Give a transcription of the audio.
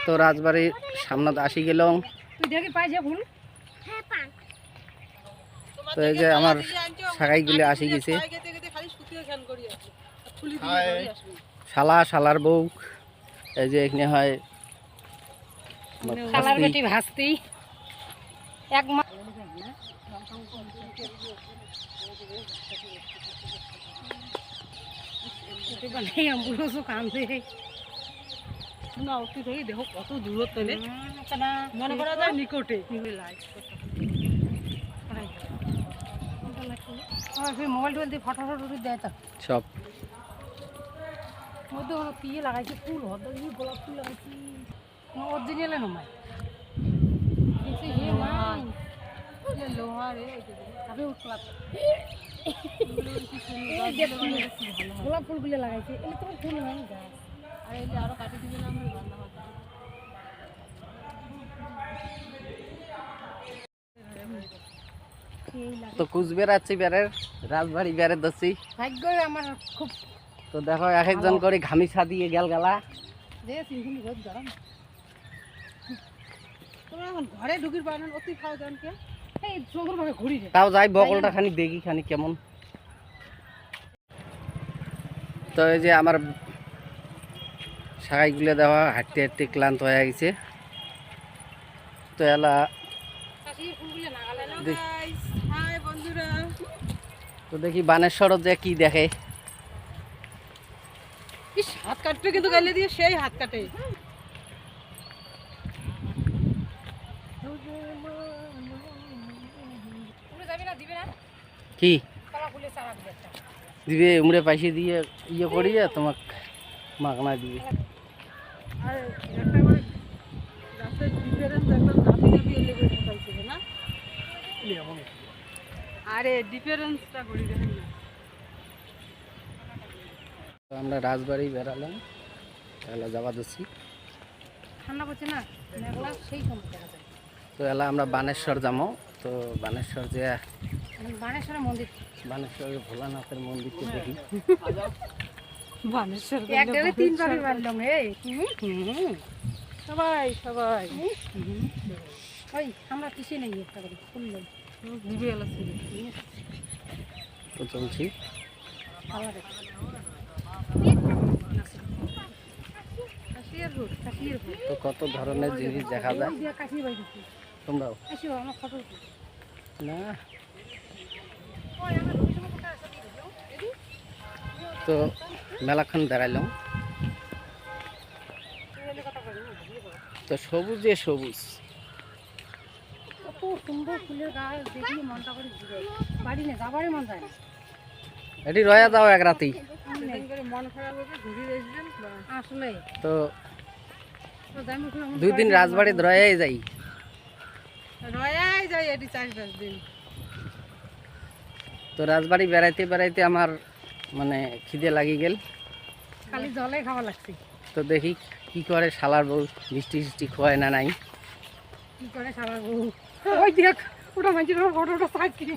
তো রাজবাড়ির সামনে আসি গেলাম। তো এই যে আমার শাখাইগুলো আসি গেছে, শালা শালার বউ। এই যে এখানে হয় শালার বেটি ভাস্তি এক মাস দেখো কত দূরত্ব মনে করা যায় নিকটে। মোবাইল টোবাইল দিয়ে ফটো ফটো দেয় তো সব মধ্যে হলো কি লাগাইছে ফুল হতো গোলাপ ফুল লাগাইছি অরিজিনাল নয় লোহারে গোলাপ ফুলগুলো লাগাইছে এগুলো তোমার ফুল হয় গাছ আর এগুলো আরো কাটি দিবে না আমরা রান্না হবে। তো কুচবিহার আছি বেড়ের রাজবাড়ি বেড়ে দছি ভাগ্য আমার খুব। তো দেখো এক একজন করে ঘামিছা দিয়ে গেল গেলা গরম তোমরা এখন ঘরে ঢুকির পারেন অতি খাওয়া যান কে এই সুন্দরভাবে ঘুরি তাও যাই বগলটা খানি দেখি খানি কেমন। তো এই যে আমার শাখাইগুলো দেওয়া হাঁটতে হাঁটতে ক্লান্ত হয়ে গেছে। তো এলা তো দেখি বানেশ্বর যে কি দেখে। হাত কাটবে কিন্তু গালে দিয়ে সেই হাত কাটে। কি দিবে উমরে পাইসে দিয়ে ইয়ে করিয়ে তোমাকে মাগনা দিবে। আরে ডিফারেন্সটা করি দেখেন না। আমরা রাজবাড়ি বেড়ালাম, এলা যাওয়া দিচ্ছি। ঠান্ডা পড়ছে না মেঘলা সেই সময় দেখা যায়। তো এলা আমরা বানেশ্বর যাবো। তো বানেশ্বর যে বানেশ্বরের মন্দির, বানেশ্বরের ভোলানাথের মন্দিরকে দেখি। বানেশ্বর একবারে তিনবারই বাড়লাম এই সবাই সবাই ওই আমরা কিছুই নেই একটা করে খুললাম দিবে এলা ছিল তো চলছি। তো কত ধরনের জিনিস দেখা যায় তোমরাও না। তো মেলাক্ষণ বেড়াইলাম। তো সবুজে সবুজ কত সুন্দর ফুলের গাছ দেখি মনটা করে বাড়ি না যাবারই মন যায় না। এটি রয়া যাও এক রাতেই মন খারাপ হবে ঘুরে আসবেন আসলে। তো 2 দিন রাজবাড়ি রয়াই যাই এটি 4-5 দিন। তো রাজবাড়ি বেড়াইতে বেড়াইতে আমার মানে খিদে লাগি গেল, খালি জলে খাওয়া লাগছে। তো দেখি কি করে শালার বউ মিষ্টি মিষ্টি খোয়ায় না নাই কি করে শালার বউ ওই দেখ ওটা মাঝে ফটোটা সাইজ কিনে